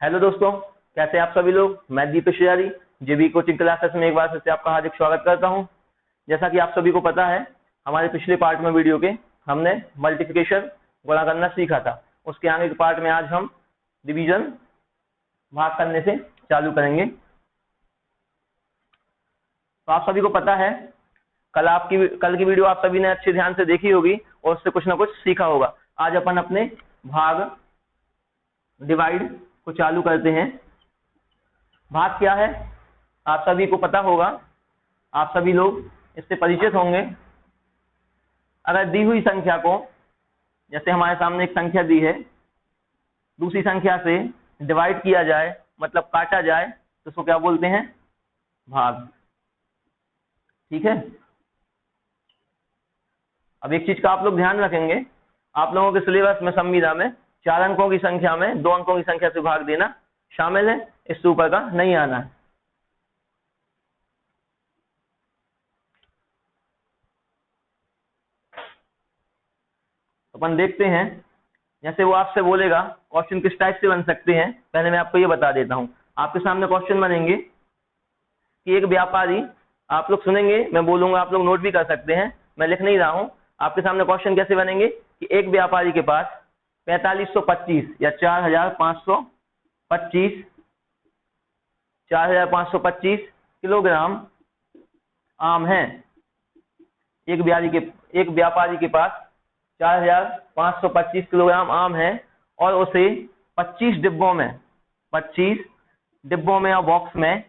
Hello दोस्तों, कैसे आप सभी लोग। मैं दीपेश पुजारी जेबी कोचिंग क्लासेस में एक बार फिर से आपका हार्दिक स्वागत करता हूं। जैसा कि आप सभी को पता है, हमारे पिछले पार्ट में वीडियो के हमने मल्टीप्लिकेशन गुणा करना सीखा था। उसके आगे के पार्ट में आज हम डिवीजन भाग करने से चालू करेंगे। तो आप सभी को पता है, कल की वीडियो आप सभी ने अच्छे ध्यान से देखी होगी और उससे कुछ ना कुछ सीखा होगा। आज अपन अपने भाग डिवाइड को चालू करते हैं। भाग क्या है आप सभी को पता होगा, आप सभी लोग इससे परिचित होंगे। अगर दी हुई संख्या को, जैसे हमारे सामने एक संख्या दी है, दूसरी संख्या से डिवाइड किया जाए, मतलब काटा जाए, तो उसको क्या बोलते हैं? भाग। ठीक है। अब एक चीज का आप लोग ध्यान रखेंगे, आप लोगों के सिलेबस में संविदा में 4 अंकों की संख्या में 2 अंकों की संख्या से भाग देना शामिल है, इससे ऊपर का नहीं आना है। अपन देखते हैं, जैसे वो आपसे बोलेगा क्वेश्चन किस टाइप से बन सकते हैं। पहले मैं आपको ये बता देता हूं। आपके सामने क्वेश्चन बनेंगे कि एक व्यापारी, आप लोग सुनेंगे, मैं बोलूंगा, आप लोग नोट भी कर सकते हैं, मैं लिख नहीं रहा हूं। आपके सामने क्वेश्चन कैसे बनेंगे कि एक व्यापारी के पास 4525 या 4525 किलोग्राम आम है। एक व्यापारी के पास 4525 किलोग्राम आम है और उसे 25 डिब्बों में या बॉक्स में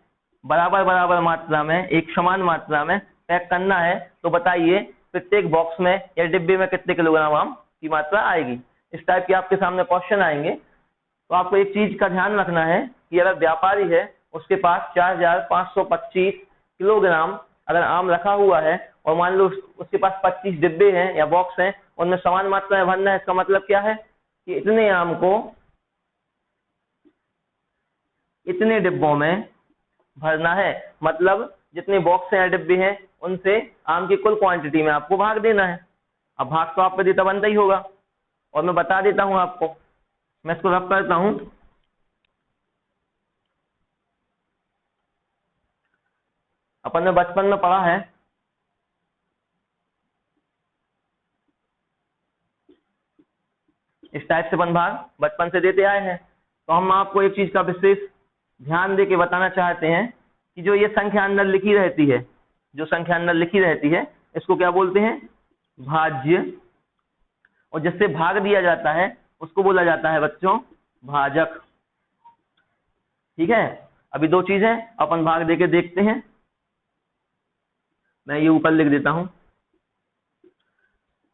बराबर मात्रा में, एक समान मात्रा में पैक करना है। तो बताइए प्रत्येक बॉक्स में या डिब्बे में कितने किलोग्राम आम की मात्रा आएगी। इस टाइप के आपके सामने क्वेश्चन आएंगे। तो आपको एक चीज का ध्यान रखना है कि अगर व्यापारी है, उसके पास 4525 किलोग्राम अगर आम रखा हुआ है और मान लो उसके पास 25 डिब्बे हैं या बॉक्स हैं, उनमें समान मात्रा में भरना है। इसका मतलब क्या है कि इतने आम को इतने डिब्बों में भरना है, मतलब जितने बॉक्स हैं या डिब्बे हैं उनसे आम की कुल क्वांटिटी में आपको भाग देना है। अब भाग तो आपको देता बनता ही होगा, और मैं बता देता हूं आपको। मैं इसको रफ करता हूं। अपन ने बचपन में पढ़ा है, इस टाइप से अपन भाग बचपन से देते आए हैं। तो हम आपको एक चीज का विशेष ध्यान दे के बताना चाहते हैं कि जो ये संख्या अंदर लिखी रहती है, इसको क्या बोलते हैं? भाज्य। और जिससे भाग दिया जाता है उसको बोला जाता है बच्चों भाजक। ठीक है। अभी 2 चीजें अपन भाग देके देखते हैं। मैं ये ऊपर लिख देता हूं।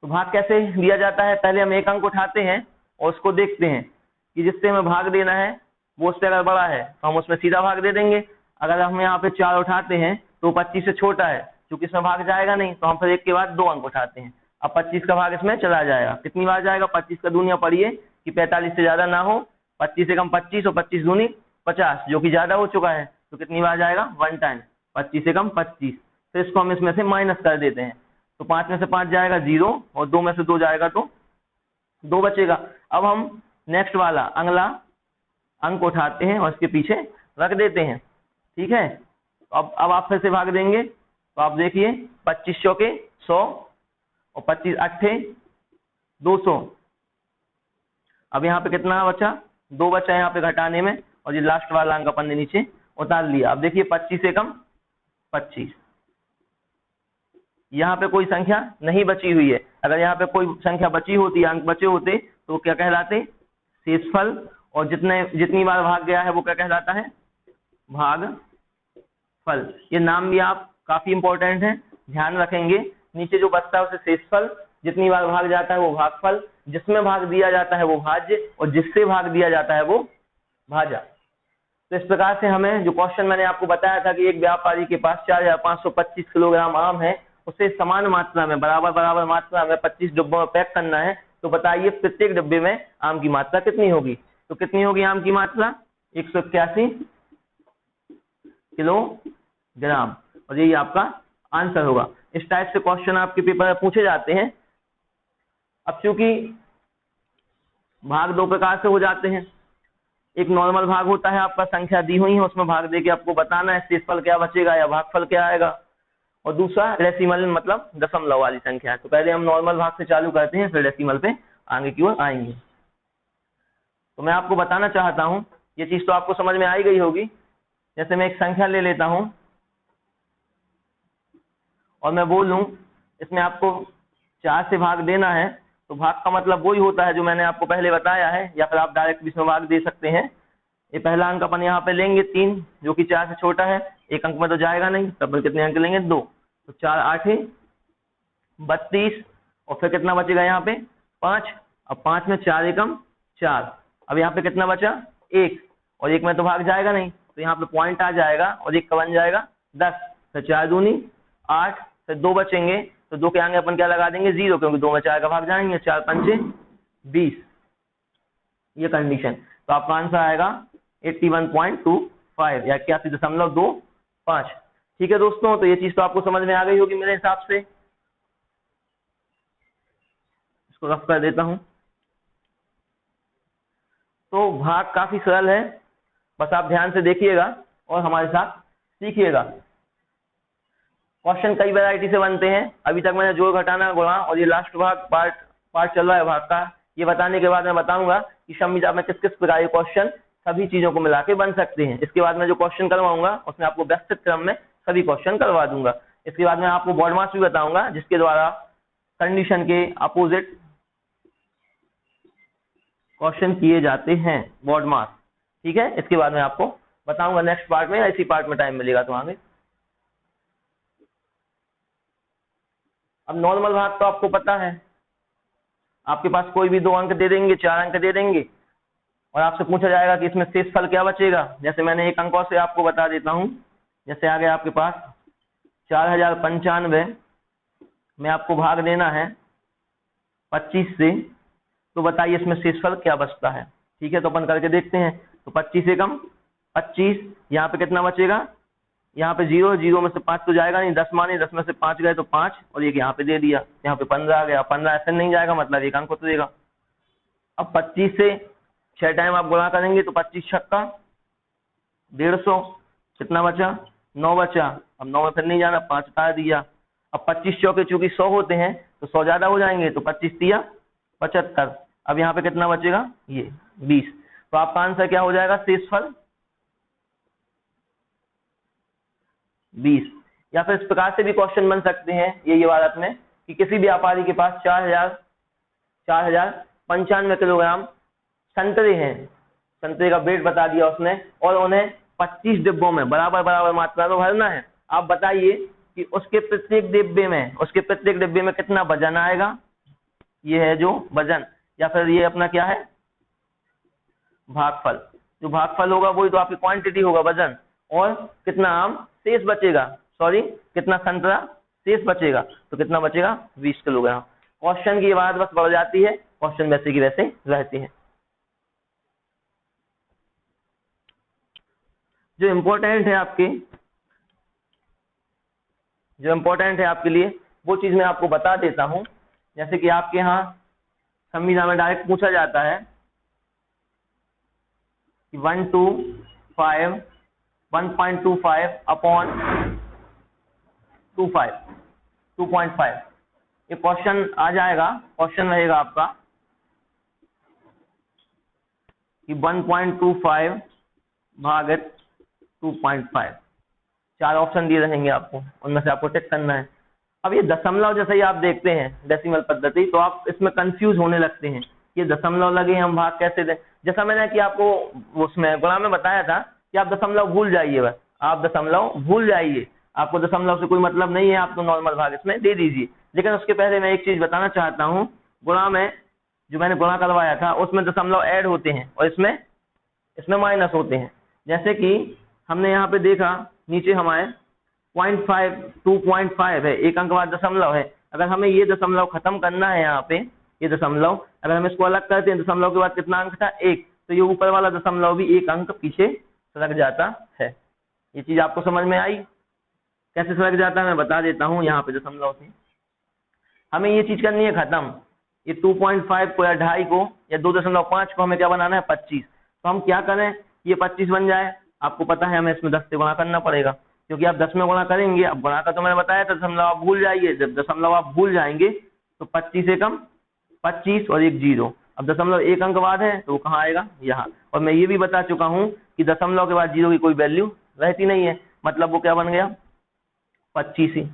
तो भाग कैसे दिया जाता है, पहले हम एक अंक उठाते हैं और उसको देखते हैं कि जिससे हमें भाग देना है वो उससे अगर बड़ा है तो हम उसमें सीधा भाग दे देंगे। अगर हम यहाँ पे 4 उठाते हैं तो 25 से छोटा है, क्योंकि इसमें भाग जाएगा नहीं, तो हम फिर एक के बाद 2 अंक उठाते हैं। अब 25 का भाग इसमें चला जाएगा। कितनी बार जाएगा? 25 का दूनिया पढ़िए कि 45 से ज्यादा ना हो। 25 से कम 25 और 25 दूनी 50, जो कि ज्यादा हो चुका है, तो कितनी बार जाएगा? 1 टाइम। 25 से कम 25। फिर इसको हम इसमें से माइनस कर देते हैं, तो 5 में से 5 जाएगा 0 और 2 में से 2 जाएगा तो 2 बचेगा। अब हम नेक्स्ट वाला अगला अंक उठाते हैं और इसके पीछे रख देते हैं। ठीक है। अब आप फिर से भाग देंगे, तो आप देखिए 25 चौके 100 और 25 अट्ठे 200। अब यहाँ पे कितना बचा? 2 बचा यहाँ पे घटाने में, और ये लास्ट वाला अंक अपन ने नीचे उतार लिया। अब देखिए 25 से कम 25। यहाँ पे कोई संख्या नहीं बची हुई है। अगर यहाँ पे कोई संख्या बची होती, अंक बचे होते, तो क्या कहलाते? शेषफल। और जितनी बार भाग गया है वो क्या कहलाता है? भागफल। ये नाम भी आप काफी इंपॉर्टेंट है, ध्यान रखेंगे। नीचे जो बचता है उसे शेषफल, जितनी बार भाग जाता है वो भागफल, जिसमें भाग दिया जाता है वो भाज्य, और जिससे भाग दिया जाता है वो भाजा। तो इस प्रकार से हमें जो क्वेश्चन मैंने आपको बताया था कि एक व्यापारी के पास 4525 किलोग्राम आम है, उसे समान मात्रा में, बराबर मात्रा में 25 डिब्बों में पैक करना है। तो बताइए प्रत्येक डिब्बे में आम की मात्रा कितनी होगी? तो कितनी होगी आम की मात्रा? 181 किलोग्राम, और यही आपका आंसर होगा। इस टाइप से क्वेश्चन आपके पेपर में पूछे जाते हैं। अब चूंकि भाग 2 प्रकार से हो जाते हैं, एक नॉर्मल भाग होता है, आपका संख्या दी हुई है उसमें भाग दे के आपको बताना है शेषफल क्या बचेगा या भागफल क्या आएगा। और दूसरा डेसिमल मतलब दशमलव वाली संख्या है। तो पहले हम नॉर्मल भाग से चालू करते हैं, फिर डेसिमल पे आगे की ओर आएंगे। तो मैं आपको बताना चाहता हूं, ये चीज तो आपको समझ में आई गई होगी। जैसे मैं एक संख्या ले लेता हूं और मैं बोलूं इसमें आपको 4 से भाग देना है, तो भाग का मतलब वही होता है जो मैंने आपको पहले बताया है, या फिर आप डायरेक्ट भी इसमें भाग दे सकते हैं। ये पहला अंक अपन यहाँ पे लेंगे 3, जो कि 4 से छोटा है, एक अंक में तो जाएगा नहीं, तब कितने अंक लेंगे 2, तो 4 8 32, और फिर कितना बचेगा यहाँ पे 5। अब 5 में 4 एकम 4, अब यहाँ पे कितना बचा 1, और 1 में तो भाग जाएगा नहीं, तो यहाँ पे पॉइंट आ जाएगा और 1 का बन जाएगा 10, फिर 4 दूनी 8, फिर 2 बचेंगे, तो 2 के आगे अपन क्या लगा देंगे 0, क्योंकि 2 में 4 का भाग जाएंगे, 4 पंचे 20, ये कंडीशन। तो आपका आंसर आएगा 81.25 या 81.25। ठीक है दोस्तों, तो ये चीज तो आपको समझ में आ गई होगी मेरे हिसाब से। इसको रफ कर देता हूं। तो भाग काफी सरल है, बस आप ध्यान से देखिएगा और हमारे साथ सीखिएगा। क्वेश्चन कई वैरायटी से बनते हैं। अभी तक मैंने जोड़ घटाना गुणा और ये लास्ट भाग पार्ट चल रहा है भाग का, ये बताने के बाद मैं बताऊंगा कि संविदा में किस किस प्रकार के क्वेश्चन सभी चीजों को मिला के बन सकते हैं। इसके बाद मैं जो क्वेश्चन करवाऊंगा उसमें आपको व्यवस्थित क्रम में सभी क्वेश्चन करवा दूंगा। इसके बाद मैं आपको बॉड मास भी बताऊंगा, जिसके द्वारा कंडीशन के अपोजिट क्वेश्चन किए जाते हैं, बॉड मास। ठीक है, इसके बाद मैं आपको बताऊंगा नेक्स्ट पार्ट में, इसी पार्ट में टाइम मिलेगा तो आगे। अब नॉर्मल भाग तो आपको पता है, आपके पास कोई भी 2 अंक दे देंगे, 4 अंक दे देंगे, और आपसे पूछा जाएगा कि इसमें शेषफल क्या बचेगा। जैसे मैंने एक अंकों से आपको बता देता हूं, जैसे आ गया आपके पास 4095 में आपको भाग देना है 25 से, तो बताइए इसमें शेषफल क्या बचता है। ठीक है, तो अपन करके देखते हैं। तो 25 एकम 25, यहाँ पे कितना बचेगा, यहाँ पे 0, 0 में से 5 तो जाएगा नहीं, 10 माने 10 में से 5 गए तो 5, और ये यहाँ पे दे दिया, यहाँ पे 15 आ गया, 15 ऐसे नहीं जाएगा, मतलब एक अंक उतरेगा। अब 25 से 6 टाइम आप गुणा करेंगे तो 25 छक्का 150, कितना बचा 9 बचा। अब 9 में फिर नहीं जाना, 5 उतार दिया। अब 25 चौके चूंकि 100 होते हैं तो 100 ज्यादा हो जाएंगे, तो 25 तिया 75। अब यहाँ पे कितना बचेगा ये 20। तो आपका आंसर क्या हो जाएगा, शेषफल 20। या फिर इस प्रकार से भी क्वेश्चन बन सकते हैं ये भारत में, कि किसी व्यापारी के पास 4095 किलोग्राम संतरे हैं, संतरे का वेट बता दिया उसने, और उन्हें 25 डिब्बों में बराबर मात्रा में भरना है। आप बताइए कि उसके प्रत्येक डिब्बे में कितना वजन आएगा। ये है जो वजन, या फिर ये अपना क्या है भागफल। जो भागफल होगा वही तो आपकी क्वांटिटी होगा, वजन, और कितना आम शेष बचेगा, कितना संतरा शेष बचेगा, तो कितना बचेगा 20 किलोग्राम। क्वेश्चन की बात बस बढ़ जाती है, क्वेश्चन वैसे की वैसे रहते हैं। जो इम्पोर्टेंट है आपके लिए वो चीज मैं आपको बता देता हूं। जैसे कि आपके यहाँ संविधान में डायरेक्ट पूछा जाता है कि 1.25 अपॉन 2.5 ये क्वेश्चन आ जाएगा। क्वेश्चन रहेगा आपका कि 1.25 भागित 2.5, 4 ऑप्शन दिए रहेंगे आपको, उनमें से आपको टिक करना है। अब ये दशमलव जैसे ही आप देखते हैं डेसिमल पद्धति, तो आप इसमें कंफ्यूज होने लगते हैं, ये दशमलव लगे हम भाग कैसे दें। जैसा मैंने कि आपको उसमें गुणा में बताया था कि आप दशमलव भूल जाइए, बस आप दशमलव भूल जाइए, आपको दशमलव से कोई मतलब नहीं है, आप तो नॉर्मल भाग इसमें दे दीजिए। लेकिन उसके पहले मैं एक चीज बताना चाहता हूँ, गुणा में जो मैंने गुणा करवाया था उसमें दशमलव ऐड होते हैं और इसमें माइनस होते हैं। जैसे कि हमने यहाँ पे देखा नीचे हमारे 2.5 है, एक अंक बाद दशमलव है। अगर हमें ये दशमलव खत्म करना है, यहाँ पे ये दशमलव अगर हम इसको अलग करते हैं, दशमलव के बाद कितना अंक था 1, तो ये ऊपर वाला दशमलव भी 1 अंक पीछे सरक जाता है। ये चीज आपको समझ में आई, कैसे सरक जाता है मैं बता देता हूँ। यहाँ पे दशमलव थे, हमें ये चीज करनी है खत्म। ये 2.5 को या 2.5 को या 2.5 को हमें क्या बनाना है 25। तो तो हम क्या करें, ये 25 बन जाए। आपको पता है हमें इसमें 10 से गुणा करना पड़ेगा, क्योंकि आप 10 में गुणा करेंगे। अब गुणा का तो मैंने बताया था, दशमलव आप भूल जाइए। जब दशमलव आप भूल जाएंगे तो 25 एकम 25 और एक 0। अब दशमलव एक अंक बाद है तो वो कहाँ आएगा, यहाँ। और मैं ये भी बता चुका हूँ कि दशमलव के बाद 0 की कोई वैल्यू रहती नहीं है, मतलब वो क्या बन गया, 25 ही।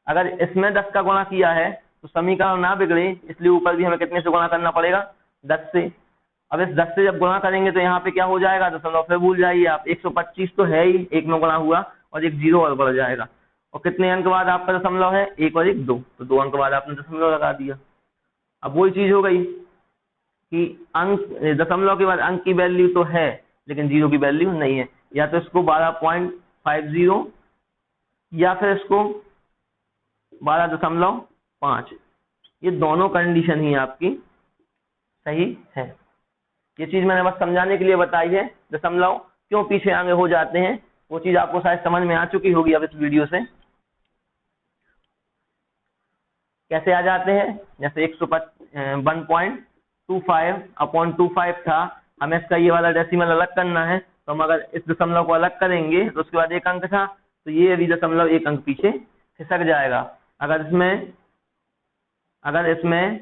अगर इसमें 10 का गुणा किया है तो समीकरण ना बिगड़े, इसलिए ऊपर भी हमें कितने से गुणा करना पड़ेगा, 10 से। अब इस 10 से जब गुणा करेंगे तो यहाँ पे क्या हो जाएगा, दशमलव फिर भूल जाइए आप। 125 तो है ही, एक में गुणा हुआ और एक 0 और बढ़ जाएगा। और कितने अंक बाद आपका दशमलव है, 1 और 1 2, तो 2 अंक बाद आपने दशमलव लगा दिया। अब वही चीज हो गई कि अंक, दशमलव के बाद अंक की वैल्यू तो है लेकिन 0 की वैल्यू नहीं है। या तो इसको 12.50 या फिर इसको 12.5, ये दोनों कंडीशन ही आपकी सही है। ये चीज मैंने बस समझाने के लिए बताई है, दशमलव क्यों पीछे आगे हो जाते हैं वो चीज आपको शायद समझ में आ चुकी होगी अब इस वीडियो से। कैसे आ जाते हैं, जैसे 1.25/25 था, हमें इसका ये वाला डेसिमल अलग करना है, तो हम अगर इस दशमलव को अलग करेंगे तो उसके बाद एक अंक था, तो ये भी दशमलव एक अंक पीछे खिसक जाएगा। अगर इसमें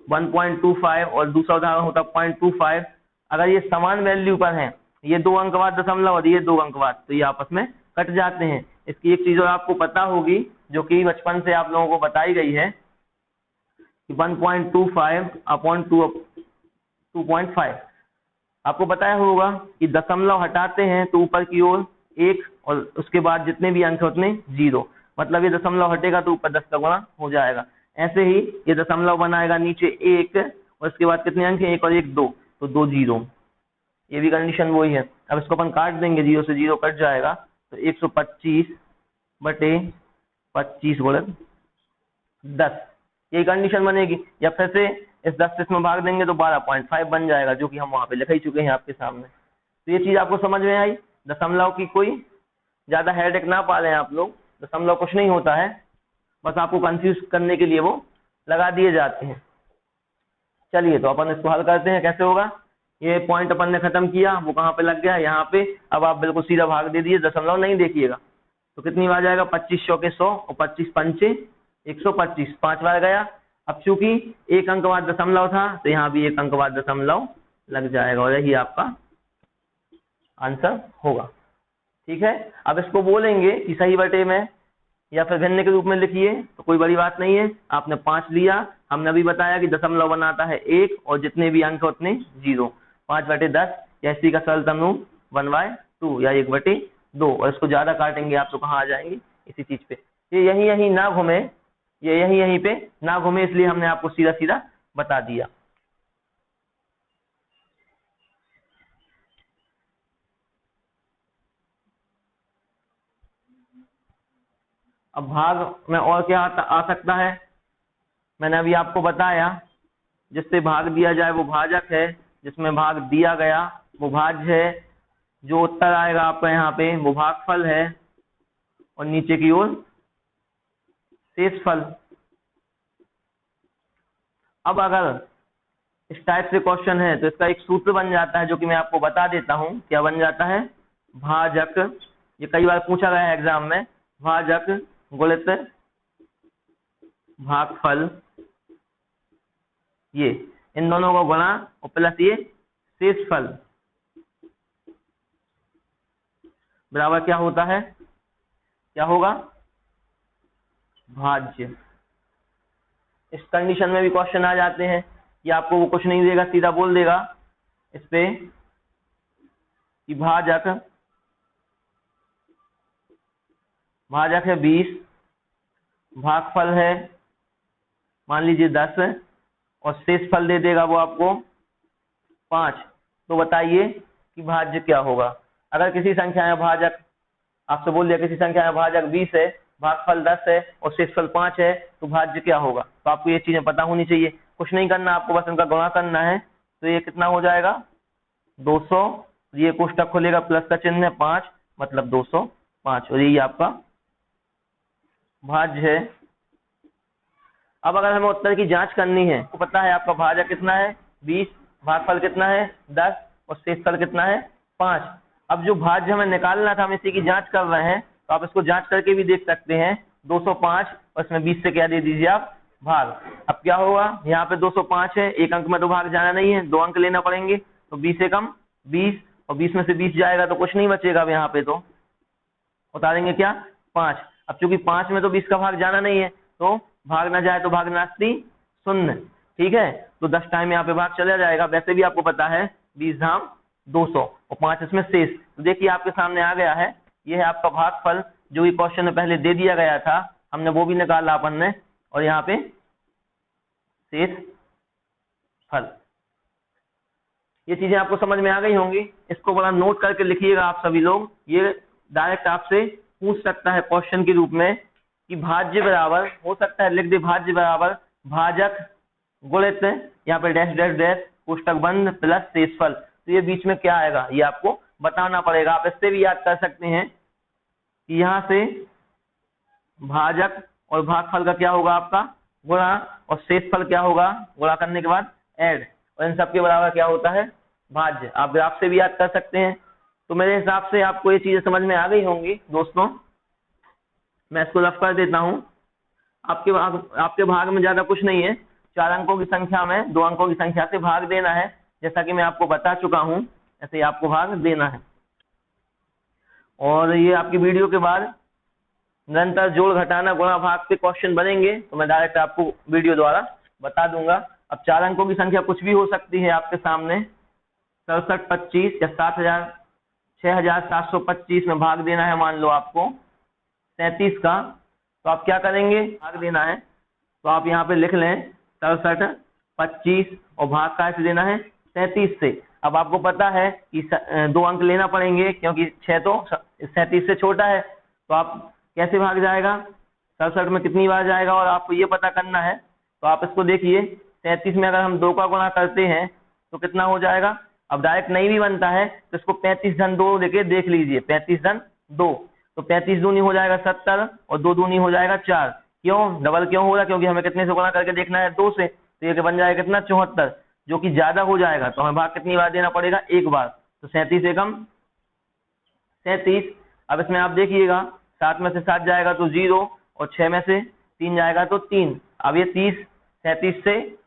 1.25 और दूसरा उदाहरण होता 0.25, अगर ये समान वैल्यू पर हैं, ये 2 अंक बाद दशमलव और ये 2 अंक बाद, तो ये आपस में कट जाते हैं। इसकी एक चीज और आपको पता होगी जो कि बचपन से आप लोगों को बताई गई है कि 1.25/2.5 आपको बताया होगा कि दशमलव हटाते हैं तो ऊपर की ओर 1 और उसके बाद जितने भी अंक उतने 0, मतलब ये दशमलव हटेगा तो ऊपर 10 का गुणा हो जाएगा। ऐसे ही ये दशमलव बनाएगा नीचे 1 और उसके बाद कितने अंक हैं, 1 और 1 2, तो 2 0। ये भी कंडीशन वही है। अब इसको अपन काट देंगे, 0 से 0 कट जाएगा, तो 125/25 गुणित 10, यही कंडीशन बनेगी। या फिर से इस 10 से इसमें भाग देंगे तो 12.5 बन जाएगा, जो कि हम वहां पे लिख ही चुके हैं आपके सामने। तो ये चीज आपको समझ में आई। दशमलव की कोई ज्यादा हेडेक ना पालें आप लोग, दशमलव कुछ नहीं होता है, बस आपको कंफ्यूज करने के लिए वो लगा दिए जाते हैं। चलिए तो अपन इसको हल करते हैं, कैसे होगा। ये पॉइंट अपन ने खत्म किया, वो कहाँ पे लग गया, यहाँ पे। अब आप बिल्कुल सीधा भाग दे दीजिए, दशमलव नहीं देखिएगा। तो कितनी बार जाएगा, 25 चौके 100 और 25 पंचे 125, 5 बार गया। अब चूंकि एक अंक बाद दशमलव था तो यहाँ भी एक अंक बाद दशमलव लग जाएगा, और यही आपका आंसर होगा। ठीक है, अब इसको बोलेंगे कि सही बटे में या फिर भिन्न के रूप में लिखिए, तो कोई बड़ी बात नहीं है। आपने 5 लिया, हमने अभी बताया कि दशमलव बनाता है 1 और जितने भी अंक उतने 0। 5/10 या इसी का सरलतम रूप 1/2 या 1/2, और इसको ज्यादा काटेंगे आप तो कहाँ आ जाएंगे, इसी चीज पे। ये यहीं ना घूमे, ये यहीं पे ना घूमे, इसलिए हमने आपको सीधा सीधा बता दिया। अब भाग में और क्या आ सकता है, मैंने अभी आपको बताया, जिससे भाग दिया जाए वो भाजक है, जिसमें भाग दिया गया वो भाज्य है, जो उत्तर आएगा आपका यहाँ पे वो भागफल है, और नीचे की ओर शेषफल। अब अगर इस टाइप से क्वेश्चन है तो इसका एक सूत्र बन जाता है, जो कि मैं आपको बता देता हूं। क्या बन जाता है, भाजक, ये कई बार पूछा गया है एग्जाम में, भाजक गुणित भागफल, ये इन दोनों को गुणा और प्लस ये शेषफल बराबर क्या होता है, क्या होगा, भाज्य। इस कंडीशन में भी क्वेश्चन आ जाते हैं कि आपको वो कुछ नहीं देगा, सीधा बोल देगा इस पे कि भाजक है 20, भागफल है मान लीजिए 10, और शेषफल दे देगा वो आपको 5। तो बताइए कि भाज्य क्या होगा। अगर किसी संख्या में भाजक, आपसे बोल दिया किसी संख्या में भाजक 20 है, भागफल 10 है और शेषफल 5 है, तो भाज्य क्या होगा। तो आपको ये चीजें पता होनी चाहिए, कुछ नहीं करना, आपको बस इनका गुणा करना है। तो ये कितना हो जाएगा, 200, ये कोष्टक खुलेगा, प्लस का चिन्ह है 5, मतलब 205, और यही आपका भाज्य है। अब अगर हमें उत्तर की जांच करनी है, तो पता है आपका भाजक कितना है 20, भागफल कितना है 10, और शेषफल कितना है 5। अब जो भाज्य हमें निकालना था हम इसी की जांच कर रहे हैं, तो आप इसको जांच करके भी देख सकते हैं। 205 और इसमें 20 से क्या दे दीजिए आप भाग। अब क्या होगा, यहाँ पे 205 है, एक अंक में तो भाग जाना नहीं है, 2 अंक लेना पड़ेंगे, तो 20 से कम 20 और 20 में से 20 जाएगा तो कुछ नहीं बचेगा। अब यहाँ पे तो उतारेंगे क्या 5। अब चूंकि 5 में तो 20 का भाग जाना नहीं है, तो भाग ना जाए तो भाग नास्ती शून्य। ठीक है, तो 10 टाइम यहाँ पे भाग चला जाएगा। वैसे भी आपको पता है 20 धाम 200 और 5 इसमें शेष। तो देखिए आपके सामने आ गया है, ये है आपका भागफल जो कि क्वेश्चन में पहले दे दिया गया था, हमने वो भी निकाला अपन ने, और यहाँ पे शेष फल। ये चीजें आपको समझ में आ गई होंगी, इसको बड़ा नोट करके लिखिएगा आप सभी लोग। ये डायरेक्ट आपसे पूछ सकता है क्वेश्चन के रूप में कि भाज्य बराबर, हो सकता है लिख दे भाज्य बराबर भाजक गुणित यहाँ पे डैश डैश डैश पुस्तक बंद प्लस शेषफल। तो ये बीच में क्या आएगा ये आपको बताना पड़ेगा। आप इससे भी याद कर सकते हैं कि यहाँ से भाजक और भागफल का क्या होगा आपका गुणा, और शेषफल क्या होगा गुणा करने के बाद ऐड, और इन सब के बराबर क्या होता है भाज्य। आप ग्राफ से भी याद कर सकते हैं। तो मेरे हिसाब से आपको ये चीजें समझ में आ गई होंगी दोस्तों। मैं इसको रफ कर देता हूं। आपके भाग में ज्यादा कुछ नहीं है, 4 अंकों की संख्या में 2 अंकों की संख्या से भाग देना है, जैसा कि मैं आपको बता चुका हूं, ऐसे ही आपको भाग देना है। और ये आपकी वीडियो के बाद निरंतर जोड़ घटाना गुणा भाग के क्वेश्चन बनेंगे, तो मैं डायरेक्ट आपको वीडियो द्वारा बता दूंगा। अब 4 अंकों की संख्या कुछ भी हो सकती है आपके सामने, 6725 या 6725 में भाग देना है, मान लो आपको 37 का, तो आप क्या करेंगे भाग देना है, तो आप यहाँ पे लिख लें 6725 और भाग का ऐसे देना है 37 से। अब आपको पता है कि 2 अंक लेना पड़ेंगे क्योंकि 6 तो 37 से छोटा है, तो आप कैसे भाग जाएगा 67 में कितनी बार जाएगा, और आपको ये पता करना है। तो आप इसको देखिए 37 में अगर हम 2 का गुणा करते हैं तो कितना हो जाएगा। अब डायरेक्ट नहीं भी बनता है तो इसको 35 धन 2 लेके देख लीजिए, 35 धन 2, तो 35 दूनी हो जाएगा 70 और 2 दूनी हो जाएगा 4। क्यों डबल क्यों हो रहा है, क्योंकि हमें कितने से गुणा करके देखना है 2 से, तो ये बन जाएगा कितना 74, जो कि ज्यादा हो जाएगा, तो हमें भाग कितनी बार देना पड़ेगा एक बार, तो 37 एकम 37। अब इसमें आप देखिएगा 7 में से 7 जाएगा तो 0 और 6 में से 3 जाएगा तो 3। अब ये 30 37 से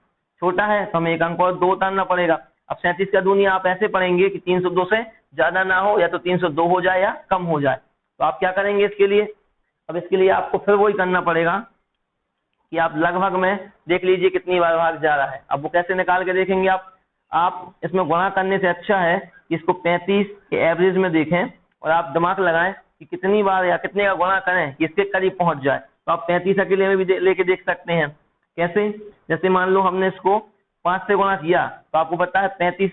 छोटा है तो हमें एक अंक और 2 उतारना पड़ेगा। अब 37 का दूनी आप ऐसे पढ़ेंगे कि 302 से ज्यादा ना हो, या तो 302 हो जाए या कम हो जाए। तो आप क्या करेंगे इसके लिए, अब इसके लिए आपको फिर वही करना पड़ेगा कि आप लगभग में देख लीजिए कितनी बार भाग जा रहा है। अब वो कैसे निकाल के देखेंगे आप इसमें गुणा करने से अच्छा है कि इसको 35 के एवरेज में देखें और आप दिमाग लगाएं कि कितनी बार या कितने का गुणा करें कि इसके करीब पहुंच जाए। तो आप 35 अकेले में भी लेके देख सकते हैं। कैसे, जैसे मान लो हमने इसको 5 से गुणा किया, तो आपको पता है 35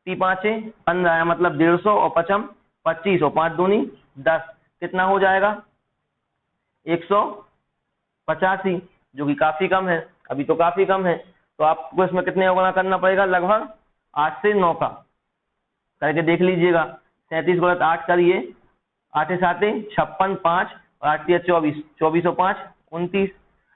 5 15 मतलब 150 और 55 25 और 5 दूनी 10, कितना हो जाएगा 185, जो कि काफी कम है, अभी तो काफी कम है। तो आपको इसमें कितने गुणा करना पड़ेगा, लगभग 8 से 9 का करके देख लीजिएगा। 37 गुणित 8 करिए, 8 7 56, 5 और 8 24, 24 और 5 29।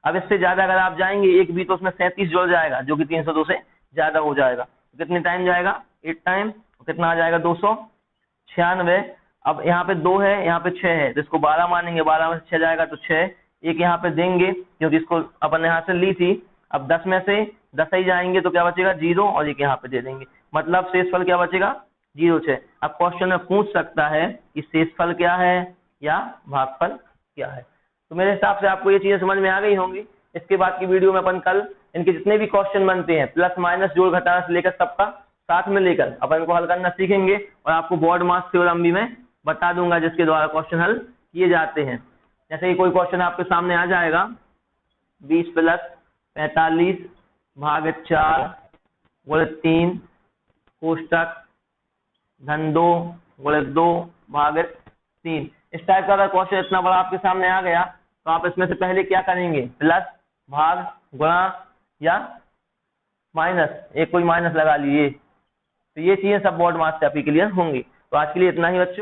अब इससे ज्यादा अगर आप जाएंगे एक भी तो उसमें 37 जुड़ जाएगा, जो कि 302 से ज्यादा हो जाएगा। तो कितने टाइम जाएगा 8 टाइम, कितना आ जाएगा 296। अब यहाँ पे 2 है, यहाँ पे 6 है, तो इसको 12 मानेंगे, 12 में से 6 जाएगा तो 6, एक यहाँ पे देंगे क्योंकि इसको अपन यहाँ से ली थी। अब 10 में से 10 ही जाएंगे तो क्या बचेगा 0, और एक यहाँ पे दे देंगे, मतलब शेषफल क्या बचेगा 0 6। अब क्वेश्चन में पूछ सकता है कि शेषफल क्या है या भागफल क्या है। तो मेरे हिसाब से आपको ये चीजें समझ में आ गई होंगी। इसके बाद की वीडियो में अपन कल इनके जितने भी क्वेश्चन बनते हैं प्लस माइनस जोड़ घटाना से लेकर सबका साथ में लेकर अपन को हल करना सीखेंगे, और आपको बोर्ड मास थ्योरम भी मैं बता दूंगा जिसके द्वारा क्वेश्चन हल किए जाते हैं। जैसे कि कोई क्वेश्चन आपके सामने आ जाएगा 20 + 45 भाग 4 गुणित 3 कोष्टक धन 2 गुणित 2 भाग 3, इस टाइप का अगर क्वेश्चन इतना बड़ा आपके सामने आ गया तो आप इसमें से पहले क्या करेंगे, प्लस भाग गुणा या माइनस, एक कोई माइनस लगा लीजिए। तो ये चीजें सब बोर्ड मास से आपकी क्लियर होंगी। तो आज के लिए इतना ही बच्चों।